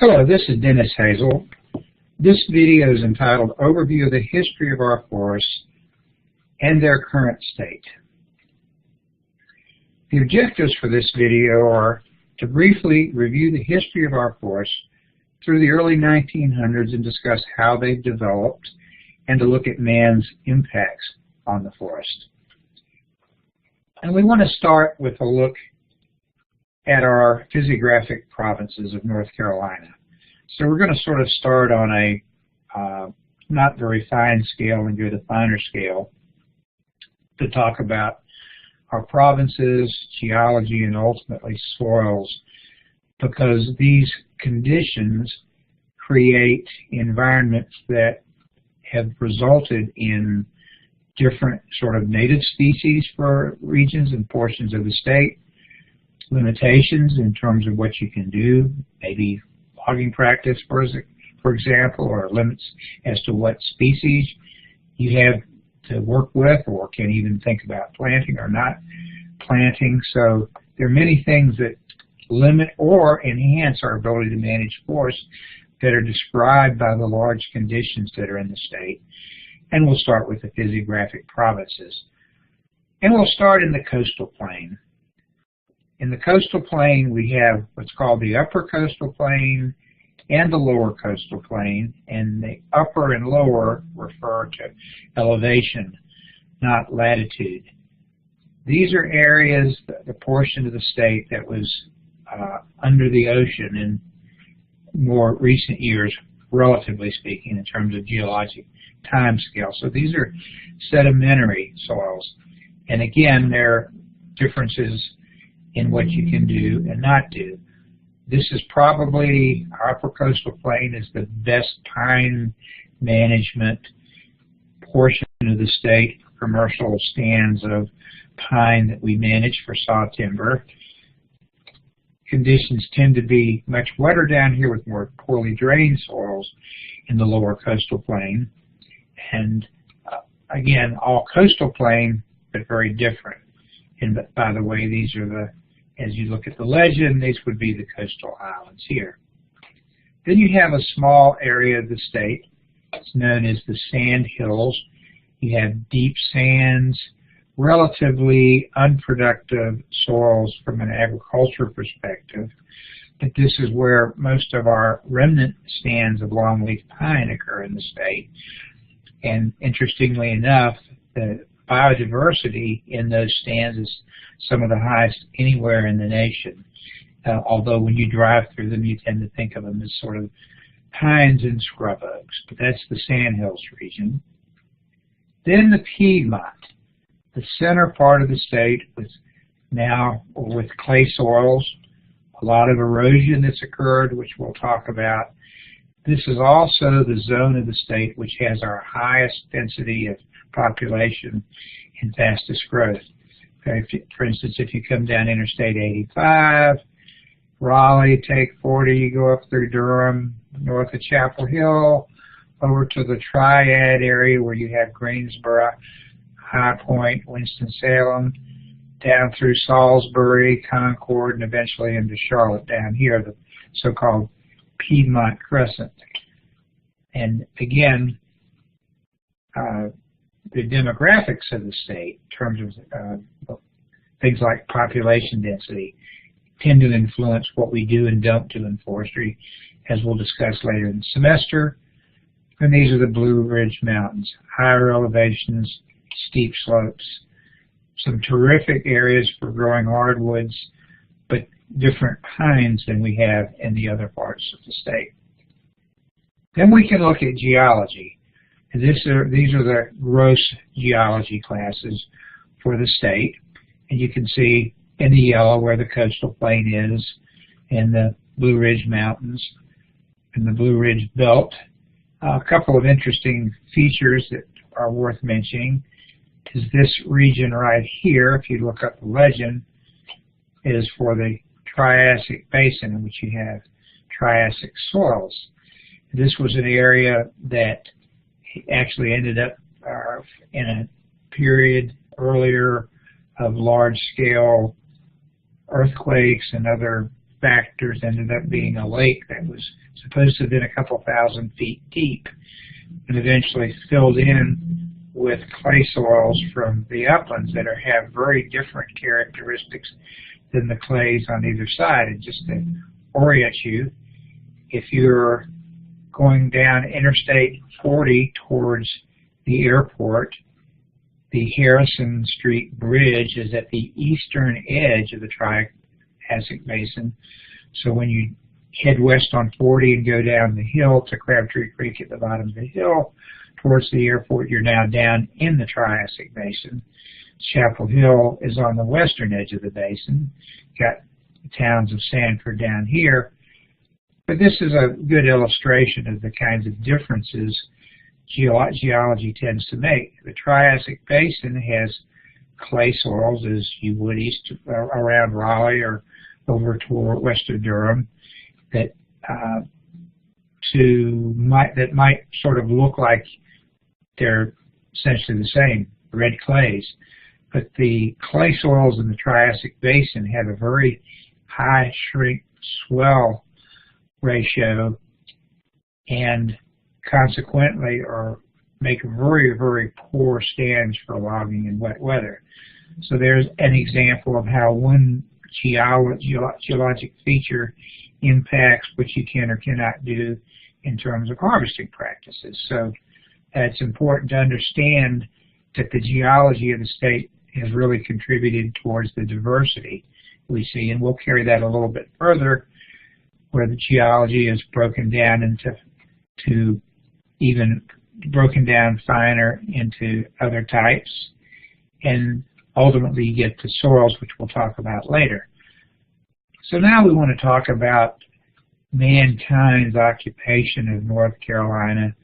Hello, this is Dennis Hazel. This video is entitled Overview of the History of Our Forests and Their Current State. The objectives for this video are to briefly review the history of our forests through the early 1900s and discuss how they've developed, and to look at man's impacts on the forest. And we want to start with a look at our physiographic provinces of North Carolina. So we're going to sort of start on a not very fine scale and go to finer scale to talk about our provinces, geology, and ultimately soils, because these conditions create environments that have resulted in different sort of native species for regions and portions of the state, limitations in terms of what you can do, maybe logging practice, for example, or limits as to what species you have to work with or can even think about planting or not planting. So there are many things that limit or enhance our ability to manage forests that are described by the large conditions that are in the state. And we'll start with the physiographic provinces. And we'll start in the coastal plain. In the coastal plain, we have what's called the upper coastal plain and the lower coastal plain, and the upper and lower refer to elevation, not latitude. These are areas, the portion of the state that was under the ocean in more recent years, relatively speaking, in terms of geologic time scale. So these are sedimentary soils. And again, there are differences in what you can do and not do. This is probably, our upper coastal plain is the best pine management portion of the state, commercial stands of pine that we manage for saw timber. Conditions tend to be much wetter down here with more poorly drained soils in the lower coastal plain. And again, all coastal plain, but very different. And by the way, these are the, as you look at the legend, these would be the coastal islands here. Then you have a small area of the state. It's known as the sand hills. You have deep sands, relatively unproductive soils from an agriculture perspective. But this is where most of our remnant stands of longleaf pine occur in the state. And interestingly enough, the biodiversity in those stands is some of the highest anywhere in the nation. Although when you drive through them, you tend to think of them as sort of pines and scrub oaks. But that's the Sandhills region. Then the Piedmont, the center part of the state, with clay soils, a lot of erosion that's occurred, which we'll talk about. This is also the zone of the state which has our highest density of population and fastest growth. Okay, for instance, if you come down Interstate 85, Raleigh, take 40, you go up through Durham, north of Chapel Hill, over to the Triad area where you have Greensboro, High Point, Winston-Salem, down through Salisbury, Concord, and eventually into Charlotte down here, the so-called Piedmont Crescent. And again, the demographics of the state, in terms of things like population density, tend to influence what we do and don't do in forestry, as we'll discuss later in the semester. And these are the Blue Ridge Mountains, higher elevations, steep slopes, some terrific areas for growing hardwoods, but different pines than we have in the other parts of the state. Then we can look at geology. And these are the gross geology classes for the state. And you can see in the yellow where the coastal plain is, and the Blue Ridge Mountains, and the Blue Ridge Belt. A couple of interesting features that are worth mentioning is this region right here, if you look up the legend, is for the Triassic basin, in which you have Triassic soils. This was an area that actually ended up in a period earlier of large-scale earthquakes and other factors ended up being a lake that was supposed to have been a couple thousand feet deep and eventually filled in with clay soils from the uplands that have very different characteristics than the clays on either side. And just to orient you, if you're going down Interstate 40 towards the airport, the Harrison Street Bridge is at the eastern edge of the Triassic Basin. So when you head west on 40 and go down the hill to Crabtree Creek at the bottom of the hill towards the airport, you're now down in the Triassic Basin. Chapel Hill is on the western edge of the basin. Got the towns of Sanford down here. But this is a good illustration of the kinds of differences geology tends to make. The Triassic Basin has clay soils, as you would east around Raleigh or over toward west of Durham, that might sort of look like they're essentially the same, red clays. But the clay soils in the Triassic Basin have a very high shrink-swell ratio, and consequently make very, very poor stands for logging in wet weather. So there's an example of how one geologic feature impacts what you can or cannot do in terms of harvesting practices. So it's important to understand that the geology of the state has really contributed towards the diversity we see, and we'll carry that a little bit further, where the geology is broken down into even broken down finer into other types, and ultimately you get to soils, which we'll talk about later. So now we want to talk about mankind's occupation of North Carolina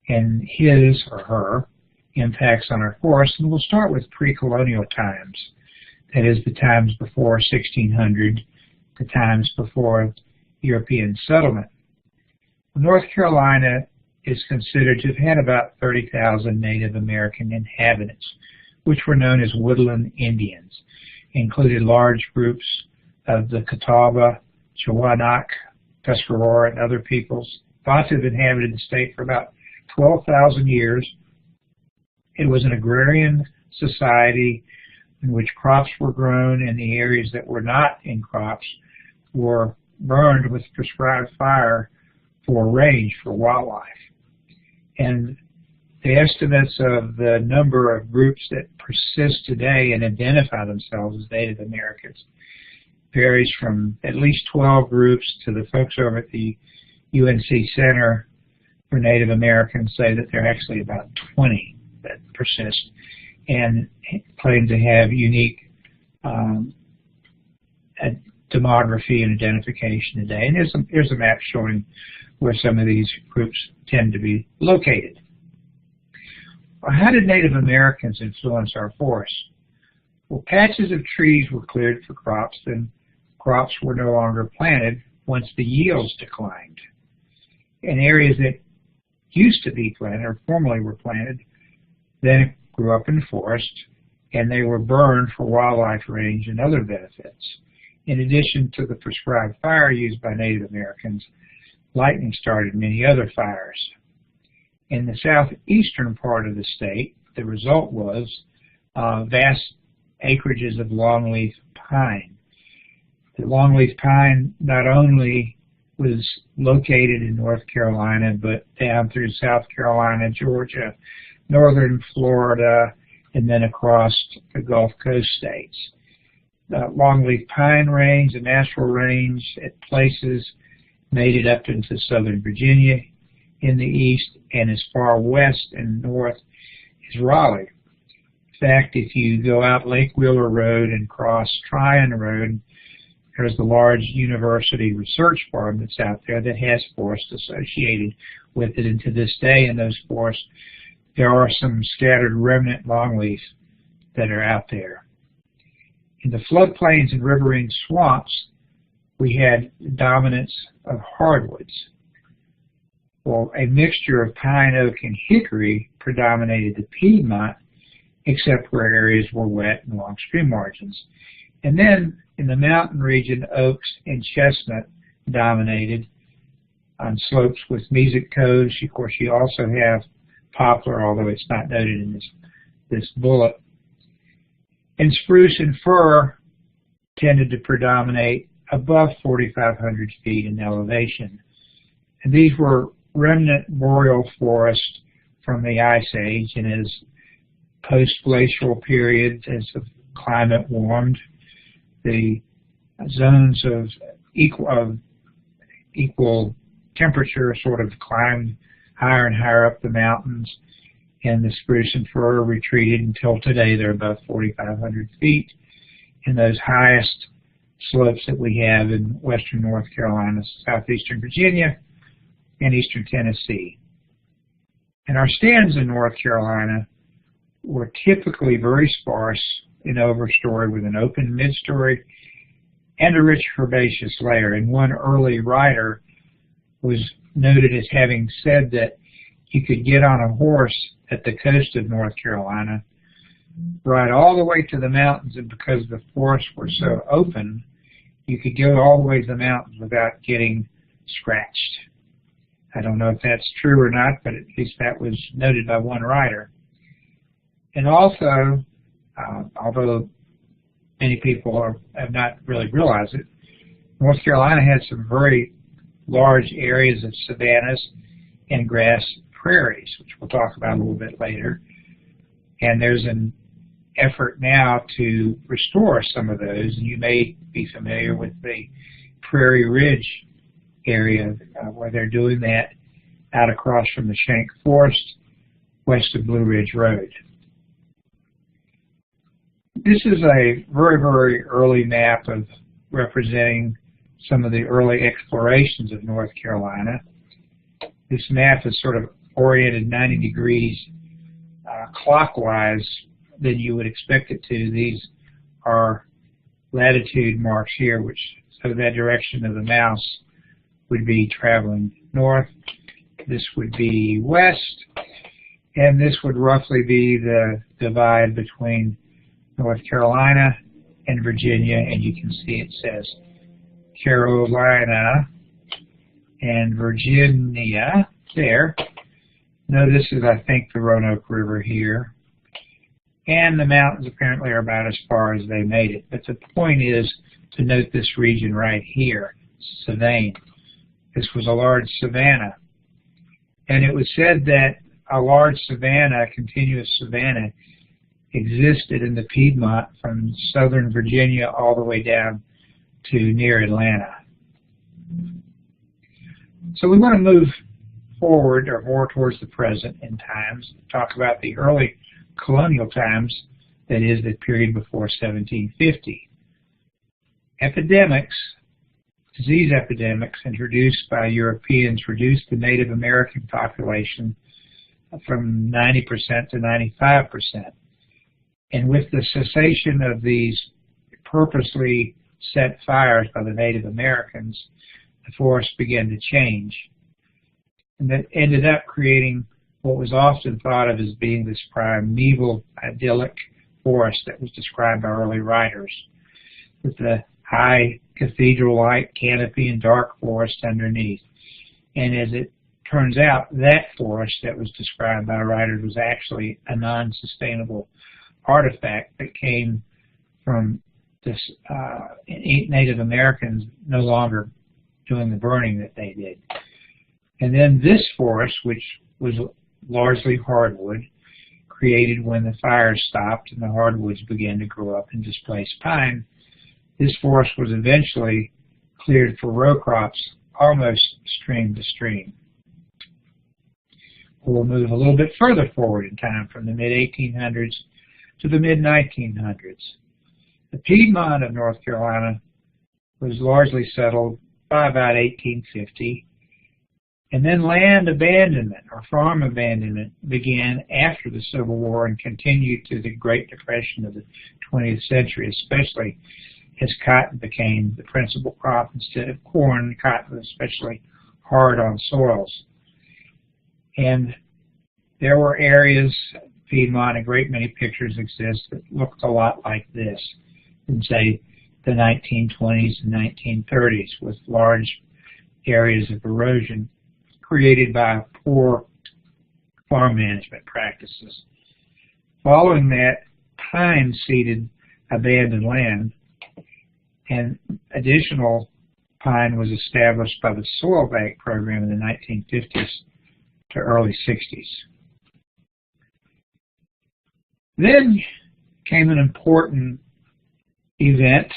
and his or her impacts on our forests, and we'll start with pre-colonial times. That is, the times before 1600, the times before European settlement. North Carolina is considered to have had about 30,000 Native American inhabitants, which were known as woodland Indians. Included large groups of the Catawba, Chewanak, Tuscarora, and other peoples, thought to have inhabited the state for about 12,000 years. It was an agrarian society in which crops were grown, and the areas that were not in crops were burned with prescribed fire for range for wildlife. And the estimates of the number of groups that persist today and identify themselves as Native Americans varies from at least 12 groups to the folks over at the UNC Center for Native Americans say that there are actually about 20 that persist and claim to have unique demography and identification today. And here's a map showing where some of these groups tend to be located. Well, how did Native Americans influence our forests? Well, patches of trees were cleared for crops, then crops were no longer planted once the yields declined. And areas that used to be planted or formerly were planted then grew up in forest, and they were burned for wildlife range and other benefits. In addition to the prescribed fire used by Native Americans, lightning started many other fires. In the southeastern part of the state, the result was vast acreages of longleaf pine. The longleaf pine not only was located in North Carolina, but down through South Carolina, Georgia, northern Florida, and then across the Gulf Coast states. The longleaf pine range, the natural range at places, made it up into southern Virginia in the east, and as far west and north is Raleigh. In fact, if you go out Lake Wheeler Road and cross Tryon Road, there's the large university research farm that's out there that has forests associated with it, and to this day in those forests there are some scattered remnant longleaf that are out there. In the floodplains and riverine swamps, we had dominance of hardwoods. Well, a mixture of pine, oak, and hickory predominated the Piedmont, except where areas were wet and along stream margins. And then In the mountain region, oaks and chestnut dominated on slopes with mesic coves. Of course, you also have poplar, although it's not noted in this bullet. And spruce and fir tended to predominate above 4,500 feet in elevation. And these were remnant boreal forests from the Ice Age, and as post-glacial periods, as the climate warmed, the zones of equal temperature sort of climbed higher and higher up the mountains, and the spruce and fir retreated until today they're above 4,500 feet in those highest slopes that we have in western North Carolina, southeastern Virginia, and eastern Tennessee. And our stands in North Carolina were typically very sparse in overstory with an open midstory and a rich herbaceous layer. And one early writer was noted as having said that you could get on a horse at the coast of North Carolina, ride all the way to the mountains, and because the forests were so open, you could go all the way to the mountains without getting scratched. I don't know if that's true or not, but at least that was noted by one writer. And also, although many people have not really realized it, North Carolina has some very large areas of savannas and grass prairies, which we'll talk about a little bit later. And there's an effort now to restore some of those. And you may be familiar with the Prairie Ridge area where they're doing that out across from the Shank Forest, west of Blue Ridge Road. This is a very, very early map of representing some of the early explorations of North Carolina. This map is sort of oriented 90 degrees clockwise than you would expect it to. These are latitude marks here, which so that direction of the mouse would be traveling north. This would be west, and this would roughly be the divide between North Carolina and Virginia, and you can see it says Carolina and Virginia there. Now this is, I think, the Roanoke River here. And the mountains apparently are about as far as they made it. But the point is to note this region right here, Savane. This was a large savanna. And it was said that a large savanna, a continuous savanna, existed in the Piedmont from southern Virginia all the way down to near Atlanta. So we want to move forward or more towards the present in times, talk about the early colonial times, that is, the period before 1750. Epidemics, disease epidemics introduced by Europeans reduced the Native American population from 90% to 95%. And with the cessation of these purposely set fires by the Native Americans, the forest began to change. And that ended up creating what was often thought of as being this primeval, idyllic forest that was described by early writers, with the high cathedral-like canopy and dark forest underneath. And as it turns out, that forest that was described by writers was actually a non-sustainable artifact that came from this Native Americans no longer doing the burning that they did. And then this forest, which was largely hardwood, created when the fires stopped and the hardwoods began to grow up and displace pine. This forest was eventually cleared for row crops almost stream to stream. We'll move a little bit further forward in time from the mid-1800s to the mid-1900s. The Piedmont of North Carolina was largely settled by about 1850, and then land abandonment or farm abandonment began after the Civil War and continued to the Great Depression of the 20th century, especially as cotton became the principal crop instead of corn. Cotton was especially hard on soils. And there were areas, Piedmont, a great many pictures exist that looked a lot like this. And say the 1920s and 1930s, with large areas of erosion created by poor farm management practices. Following that, pine seeded abandoned land, and additional pine was established by the soil bank program in the 1950s to early 60s. Then came an important event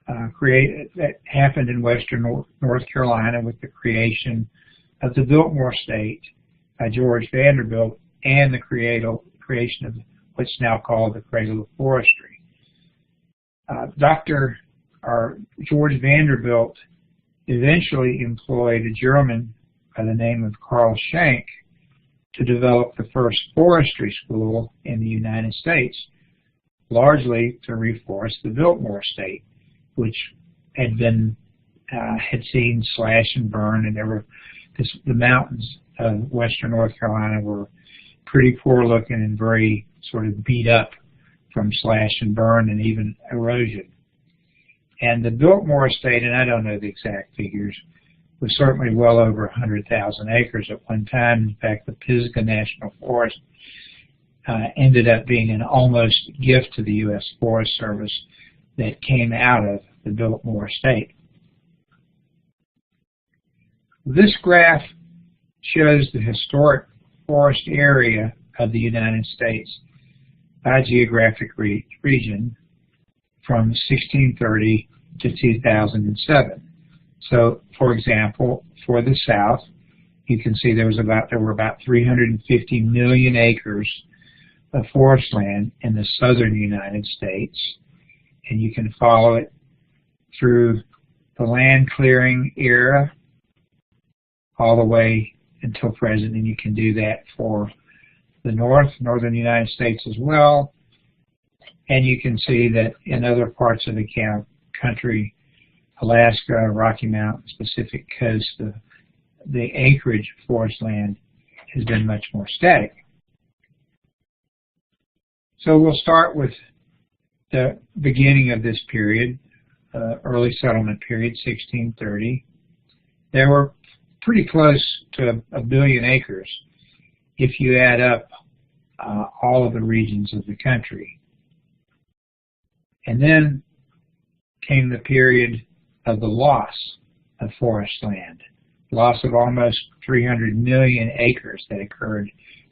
that happened in western North Carolina with the creation of the Biltmore Estate by George Vanderbilt and the creation of what's now called the Cradle of Forestry. George Vanderbilt eventually employed a German by the name of Carl Schenck to develop the first forestry school in the United States, largely to reforest the Biltmore Estate, which had seen slash and burn, and the mountains of western North Carolina were pretty poor looking and very sort of beat up from slash and burn and even erosion. And the Biltmore Estate, and I don't know the exact figures, was certainly well over 100,000 acres at one time. In fact, the Pisgah National Forest ended up being an almost gift to the U.S. Forest Service that came out of the Biltmore Estate. This graph shows the historic forest area of the United States by geographic region from 1630 to 2007. So, for example, for the South, you can see there were about 350 million acres of forest land in the southern United States, and you can follow it through the land clearing era all the way until present, and you can do that for the northern United States as well. And you can see that in other parts of the country, Alaska, Rocky Mountains, Pacific Coast, the acreage of forest land has been much more static. So we'll start with the beginning of this period, early settlement period, 1630. There were pretty close to 1 billion acres if you add up all of the regions of the country. And then came the period of the loss of forest land, loss of almost 300 million acres that occurred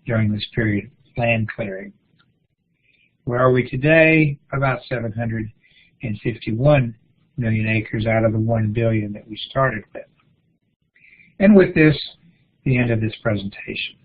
during this period of land clearing. Where are we today? About 751 million acres out of the 1 billion that we started with. And with this, the end of this presentation.